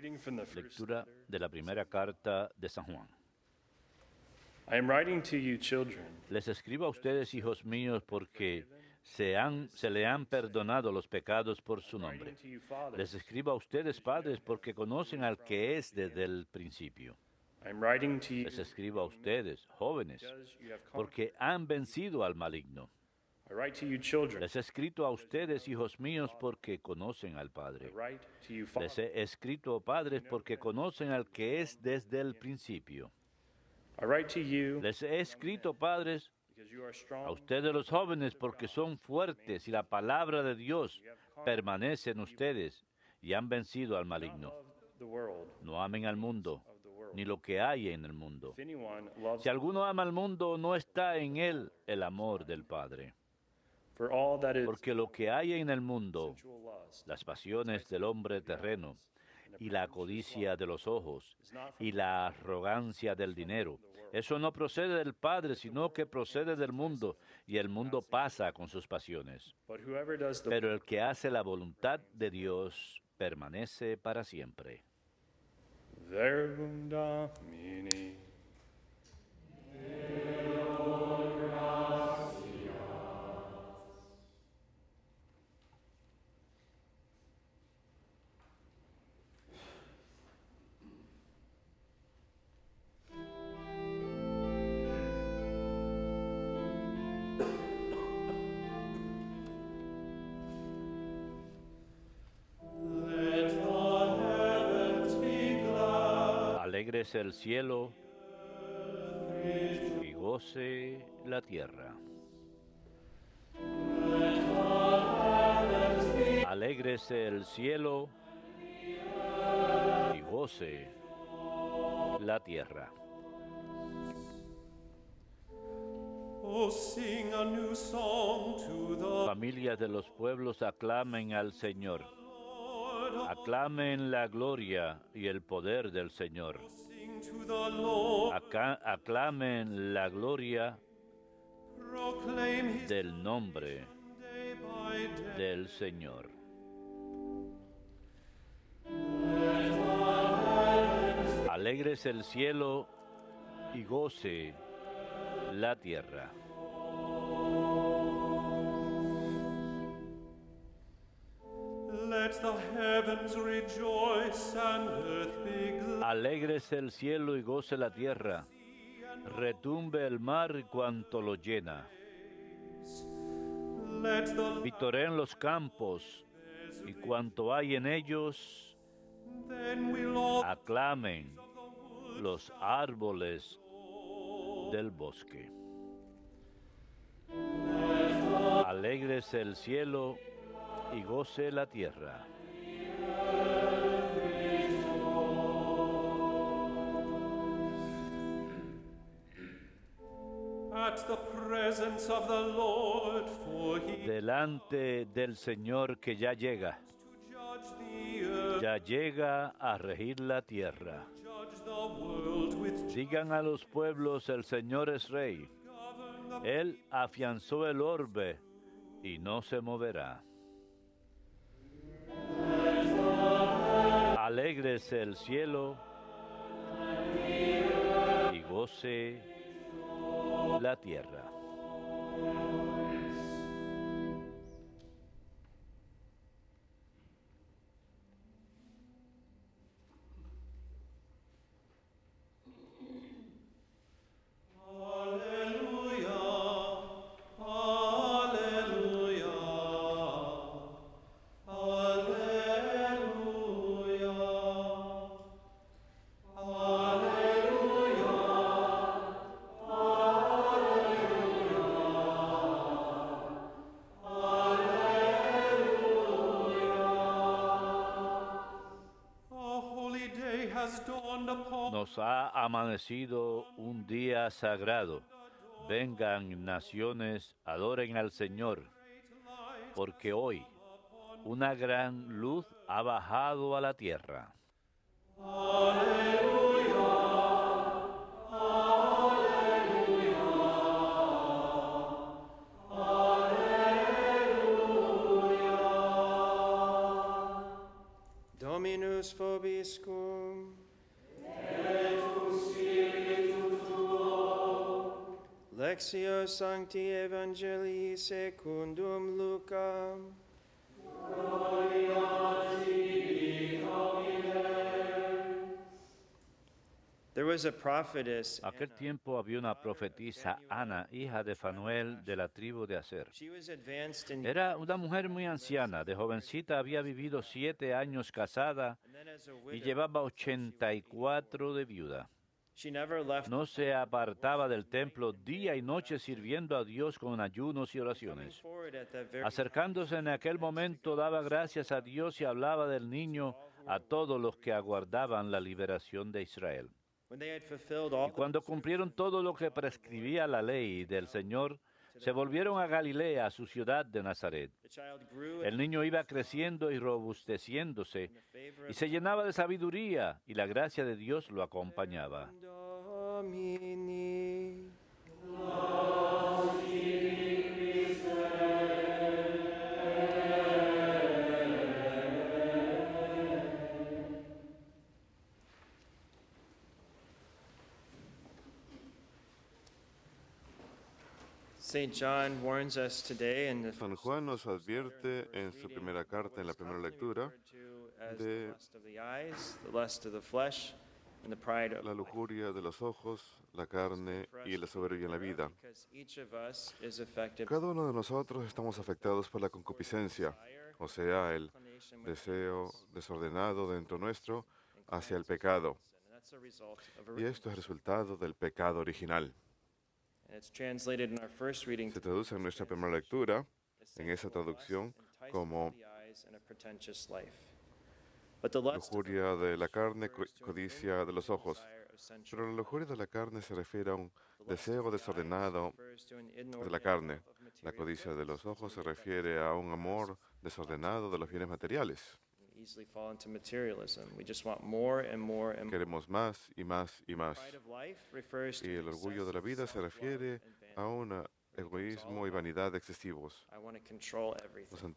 Lectura de la primera carta de San Juan. I am writing to you, children. Les escribo a ustedes, hijos míos, porque se le han perdonado los pecados por su nombre. Les escribo a ustedes, padres, porque conocen al que es desde el principio. I am writing to you Les escribo a ustedes, jóvenes, because you have come. porque han vencido al maligno. I write to you, children. Les he escrito a ustedes, hijos míos, porque conocen al I Padre. write to you, Les fathers. he escrito, padres, porque conocen al que es desde el principio. I write to you Les he escrito, padres, because you are a strong. ustedes los jóvenes, porque son fuertes y la palabra de Dios permanece en ustedes y han vencido al maligno. Love the world No amen al mundo, of the world. ni lo que hay en el mundo. If anyone loves, Si alguno ama al mundo, no está en él el amor del Padre. for all that is Porque lo que hay en el mundo, sensual lust, las pasiones del hombre terreno, y la codicia de los ojos, y la arrogancia del dinero, eso no procede del Padre, sino que procede del mundo, y el mundo pasa con sus pasiones. but whoever does the Pero el que hace la voluntad de Dios permanece para siempre. verbum Domini. Alegres el cielo y goce la tierra. Alégrese el cielo y goce la tierra. Oh, sing a new song to the Familias de los pueblos aclamen al Señor. Lord. Aclamen la gloria y el poder del Señor. Sing to the Lord. Aclamen la gloria Proclaim his del nombre day by day. del Señor. Alegres el cielo y goce la tierra. Let the heavens rejoice and earth be glad. Alegres el cielo y goce la tierra. Retumbe el mar y cuanto lo llena. Let the Vitoreen los campos y cuanto hay en ellos. then will all Aclamen los árboles del bosque. Alegres el cielo y goce la tierra. at the presence of the Lord, for he Delante del Señor que ya llega, to judge the earth, ya llega a regir la tierra. judge the world with Digan a los pueblos, el Señor es rey. govern the Él afianzó el orbe y no se moverá. Alégrese el cielo y goce la tierra. A holy day has dawned upon Nos ha amanecido un día sagrado. Vengan naciones, adoren al Señor, porque hoy una gran luz ha bajado a la tierra. Dominus Dominus vobiscum. Lectio Sancti Evangelii secundum Lucam. There was a prophetess. Aquel tiempo había una profetisa, Ana, hija de Fanuel, de la tribu de Aser. She was advanced in Era una mujer muy anciana, de jovencita había vivido 7 años casada and then as a y widow. llevaba 84 de viuda. She never left. No se apartaba del templo día y noche sirviendo a Dios con ayunos y Coming oraciones. forward at that very Acercándose en aquel momento daba gracias a Dios y hablaba del niño a todos los que aguardaban la liberación de Israel. when they had fulfilled all Y cuando cumplieron todo lo que prescribía la ley del Señor, se volvieron a Galilea, a su ciudad de Nazaret. the child grew El niño iba creciendo y robusteciéndose, in the favor y of se llenaba de sabiduría, y la gracia de Dios lo acompañaba. Domini. St. John warns us today in the San Juan nos advierte en su primera carta, en la primera lectura, as de the lust of the eyes, the lust of the flesh, and the pride of la lujuria de los ojos, la carne y la soberbia en la vida. because each of us is affected Cada uno de nosotros estamos afectados por la concupiscencia, o sea, el deseo desordenado dentro nuestro hacia el pecado. and that's a result of Y esto es resultado del pecado original. and it's translated in our first reading Se traduce en nuestra primera lectura, en esa traducción, como the eyes and a pretentious life. But the lust of the lujuria de la carne, codicia de los ojos. desire of sensual Pero la lujuria de la carne se refiere a un deseo desordenado refers to an de la inordinate carne. love of La material codicia de goods, los ojos se refiere a un amor desordenado de los bienes materiales. We easily fall into materialism. We just want more and more and more. Queremos más y más y más. Pride of life refers to Y el orgullo de la vida se refiere a un egoísmo y vanidad excesivos. I want to control everything. Nos an-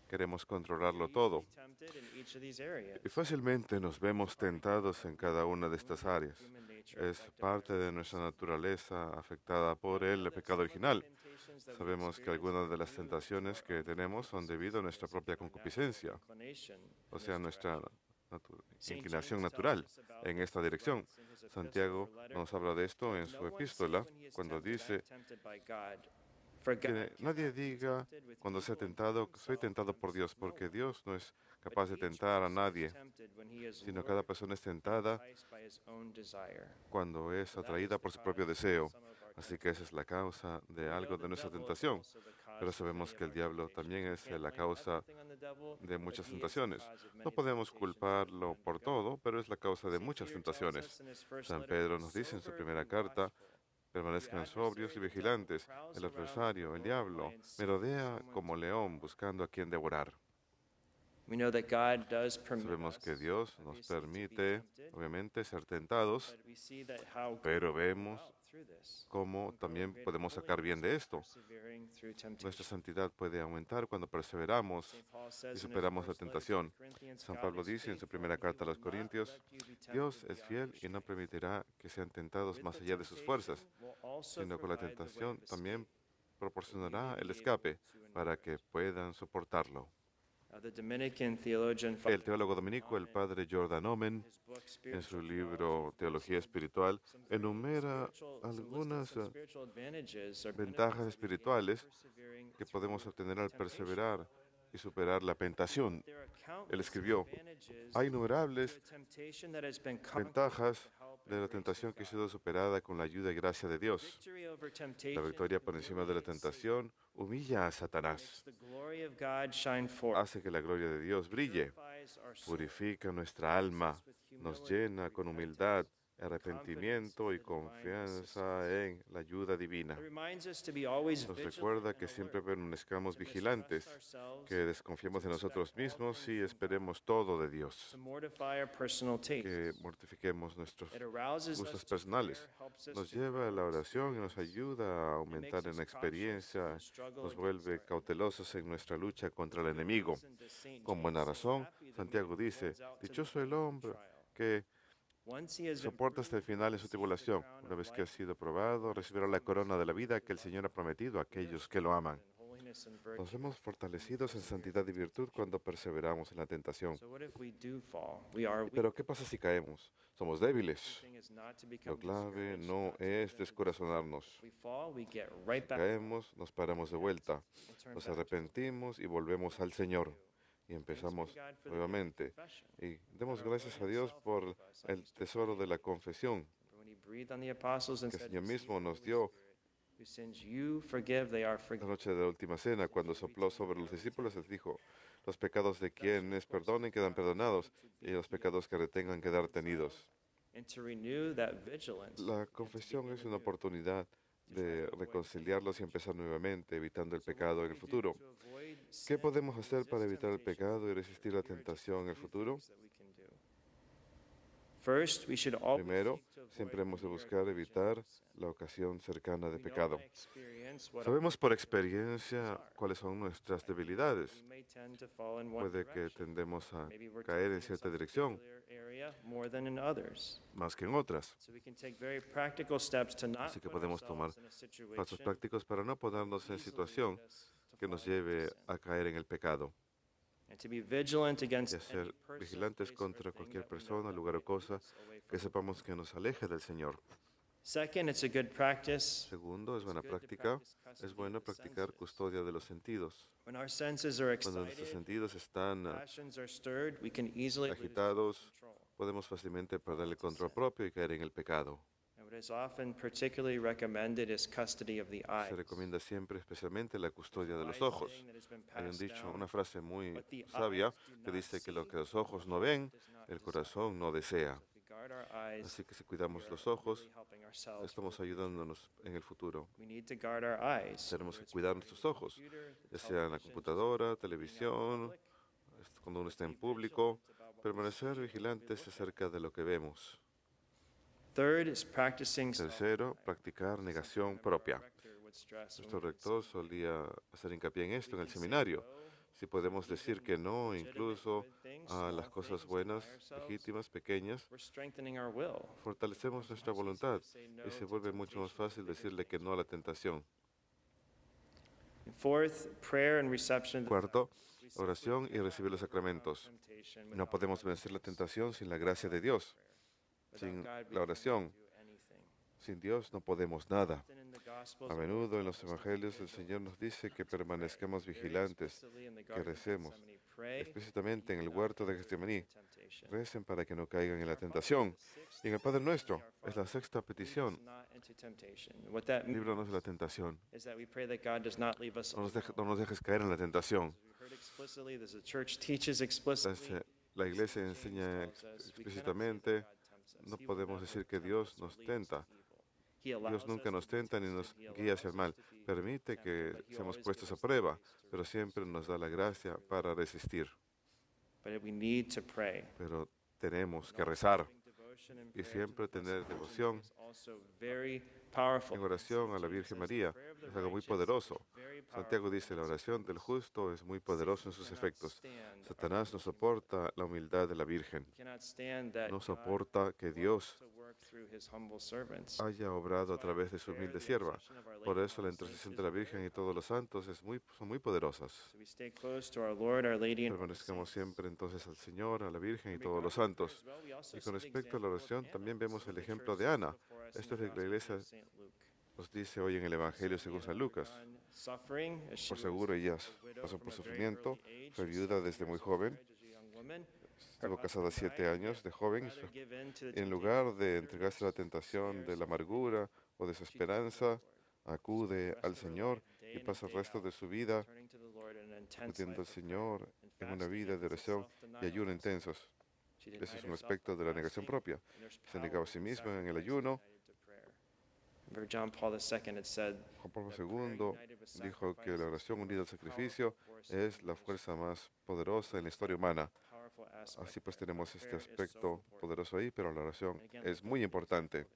Queremos controlarlo todo. Tempted in each of these areas. Y fácilmente nos vemos tentados en cada una de estas áreas. Human nature Es parte de nuestra naturaleza afectada por el pecado original. Sabemos que algunas de las tentaciones que tenemos son debido a nuestra propia concupiscencia, o sea, nuestra inclinación natural en esta dirección. Santiago nos habla de esto en su epístola cuando dice que nadie diga cuando sea tentado, soy tentado por Dios, porque Dios no es capaz de tentar a nadie, sino cada persona es tentada cuando es atraída por su propio deseo. Así que esa es la causa de algo de nuestra tentación. Pero sabemos que el diablo también es la causa de muchas tentaciones. No podemos culparlo por todo, pero es la causa de muchas tentaciones. San Pedro nos dice en su primera carta, permanezcan sobrios y vigilantes. El adversario, el diablo, merodea como león buscando a quien devorar. Sabemos que Dios nos permite, obviamente, ser tentados, pero vemos cómo también podemos sacar bien de esto. Nuestra santidad puede aumentar cuando perseveramos y superamos la tentación. San Pablo dice en su primera carta a los Corintios, Dios es fiel y no permitirá que sean tentados más allá de sus fuerzas, sino con la tentación también proporcionará el escape para que puedan soportarlo. El teólogo dominico, el padre Jordan Omen, en su libro Teología Espiritual, enumera algunas ventajas espirituales que podemos obtener al perseverar y superar la tentación. Él escribió, hay innumerables ventajas de la tentación que ha sido superada con la ayuda y gracia de Dios. La victoria por encima de la tentación humilla a Satanás, hace que la gloria de Dios brille, purifica nuestra alma, nos llena con humildad arrepentimiento y confianza en la ayuda divina. Nos recuerda que siempre permanezcamos vigilantes, que desconfiemos de nosotros mismos y esperemos todo de Dios, que mortifiquemos nuestros gustos personales. Nos lleva a la oración y nos ayuda a aumentar en la experiencia, nos vuelve cautelosos en nuestra lucha contra el enemigo. Con buena razón, Santiago dice, dichoso el hombre que soporta hasta el final en su tribulación. Una vez que ha sido probado, recibirá la corona de la vida que el Señor ha prometido a aquellos que lo aman. Nos vemos fortalecidos en santidad y virtud cuando perseveramos en la tentación. Pero ¿qué pasa si caemos? Somos débiles. Lo clave no es descorazonarnos. Si caemos, nos paramos de vuelta, nos arrepentimos y volvemos al Señor. Y empezamos nuevamente. Y demos gracias a Dios por el tesoro de la confesión que el Señor mismo nos dio la noche de la última cena, cuando sopló sobre los discípulos, les dijo, los pecados de quienes perdonen quedan perdonados y los pecados que retengan quedan retenidos. La confesión es una oportunidad de reconciliarlos y empezar nuevamente, evitando el pecado en el futuro. ¿Qué podemos hacer para evitar el pecado y resistir la tentación en el futuro? Primero, siempre hemos de buscar evitar la ocasión cercana de pecado. Sabemos por experiencia cuáles son nuestras debilidades. Puede que tendemos a caer en cierta dirección más que en otras. Así que podemos tomar pasos prácticos para no ponernos en situación que nos lleve a caer en el pecado. Y a ser vigilantes contra cualquier persona, lugar o cosa que sepamos que nos aleje del Señor. Segundo, es buena práctica. Es bueno practicar custodia de los sentidos. Cuando nuestros sentidos están agitados, podemos fácilmente perder el control propio y caer en el pecado. Se recomienda siempre especialmente la custodia de los ojos. Hay un dicho, una frase muy sabia que dice que lo que los ojos no ven, el corazón no desea. Así que si cuidamos los ojos, estamos ayudándonos en el futuro. Tenemos que cuidar nuestros ojos, ya sea en la computadora, televisión, cuando uno está en público, permanecer vigilantes acerca de lo que vemos. Tercero, practicar negación propia. Nuestro rector solía hacer hincapié en esto en el seminario. Si podemos decir que no, incluso a las cosas buenas, legítimas, pequeñas, fortalecemos nuestra voluntad y se vuelve mucho más fácil decirle que no a la tentación. Cuarto, oración y recibir los sacramentos. No podemos vencer la tentación sin la gracia de Dios. Sin la oración, sin Dios no podemos nada. A menudo en los evangelios el Señor nos dice que permanezcamos vigilantes, que recemos, explícitamente en el huerto de Getsemaní. Recen para que no caigan en la tentación. Y en el Padre Nuestro es la sexta petición. Líbranos de la tentación. No nos dejes caer en la tentación. La Iglesia enseña explícitamente. No podemos decir que Dios nos tenta. Dios nunca nos tenta ni nos guía hacia el mal. Permite que seamos puestos a prueba, pero siempre nos da la gracia para resistir. Pero tenemos que rezar y siempre tener devoción en oración a la Virgen María. Es algo muy poderoso. Santiago dice, la oración del justo es muy poderosa en sus efectos. Satanás no soporta la humildad de la Virgen. No soporta que Dios haya obrado a través de su humilde sierva. Por eso la intercesión de la Virgen y todos los santos son muy poderosas. Permanezcamos siempre entonces al Señor, a la Virgen y todos los santos. Y con respecto a la oración, también vemos el ejemplo de Ana. Esto es lo que la Iglesia nos dice hoy en el Evangelio según San Lucas. Por seguro ella pasó por sufrimiento, fue viuda desde muy joven, estuvo casada 7 años de joven y en lugar de entregarse a la tentación de la amargura o desesperanza, acude al Señor y pasa el resto de su vida acudiendo al Señor en una vida de oración y ayuno intensos. Ese es un aspecto de la negación propia. Se negaba a sí mismo en el ayuno. John Paul II had said, Juan Pablo II dijo que la oración unida al sacrificio es la fuerza más poderosa en la historia humana. Así pues tenemos este aspecto poderoso ahí, pero la oración es muy importante.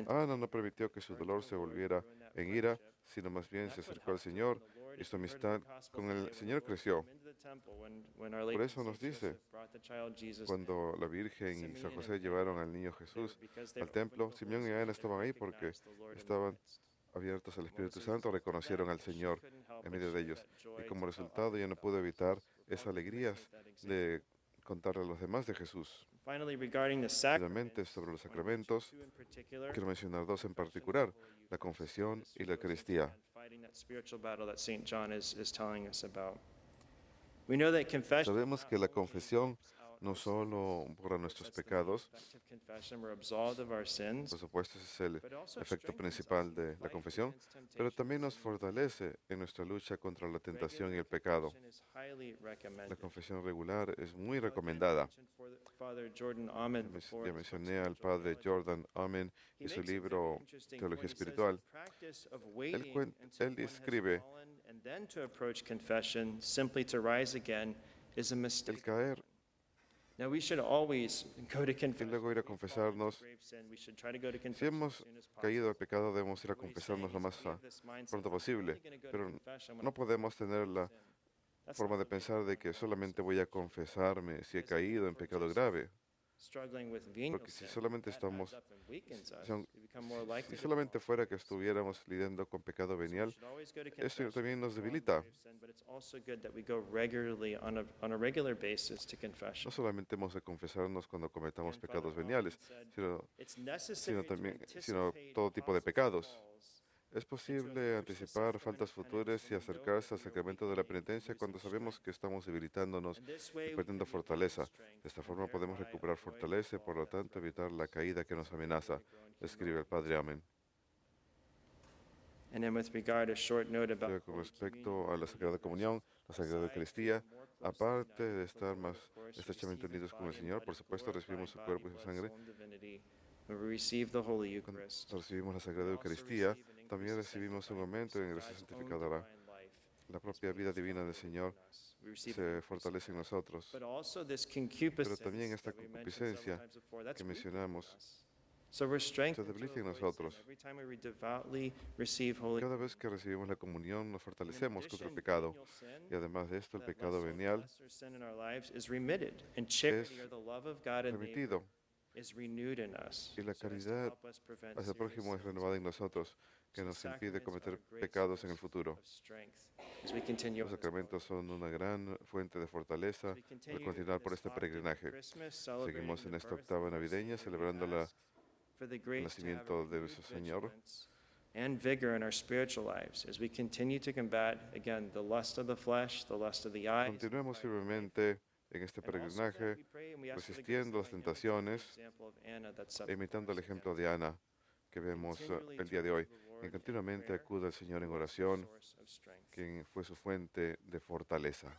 Ana no permitió que su dolor se volviera en ira, sino más bien se acercó al Señor y su amistad con el Señor creció. Por eso nos dice, cuando la Virgen y San José llevaron al niño Jesús al templo, Simeón y Ana estaban ahí porque estaban abiertos al Espíritu Santo, reconocieron al Señor en medio de ellos. Y como resultado ya no pudo evitar esa alegría de contarle a los demás de Jesús. Finalmente, sobre los sacramentos, quiero mencionar dos en particular, la confesión y la Eucaristía. Sabemos que la confesión no solo borra nuestros pecados, por supuesto ese es el efecto principal de la confesión, pero también nos fortalece en nuestra lucha contra la tentación y el pecado. La confesión regular es muy recomendada. Ya mencioné al padre Jordan Amen y su libro Teología Espiritual. Él describe el caer y luego ir a confesarnos. Si hemos caído al pecado, debemos ir a confesarnos lo más pronto posible, pero no podemos tener la forma de pensar de que solamente voy a confesarme si he caído en pecado grave. Porque si solamente si solamente fuera que estuviéramos lidiando con pecado venial, esto también nos debilita. No solamente hemos de confesarnos cuando cometamos pecados veniales, sino todo tipo de pecados. Es posible anticipar faltas futuras y acercarse al sacramento de la penitencia cuando sabemos que estamos debilitándonos y perdiendo fortaleza. De esta forma podemos recuperar fortaleza y por lo tanto evitar la caída que nos amenaza, escribe el Padre Amen. Con respecto a la Sagrada Comunión, la Sagrada Eucaristía, aparte de estar más estrechamente unidos con el Señor, por supuesto recibimos su cuerpo y su sangre. Cuando recibimos la Sagrada Eucaristía, también recibimos un momento en el que se santificará. La propia vida divina del Señor se fortalece en nosotros. Pero también esta concupiscencia que mencionamos se debilita en nosotros. Cada vez que recibimos la comunión nos fortalecemos contra el pecado. Y además de esto, el pecado venial es remitido. Y la caridad hacia el prójimo es renovada en nosotros, que nos impide cometer pecados en el futuro. Los sacramentos son una gran fuente de fortaleza al continuar por este peregrinaje. Seguimos en esta octava navideña celebrando el nacimiento de nuestro Señor. Continuemos firmemente en este peregrinaje, resistiendo las tentaciones e imitando el ejemplo de Ana que vemos el día de hoy. Y continuamente acuda al Señor en oración, quien fue su fuente de fortaleza.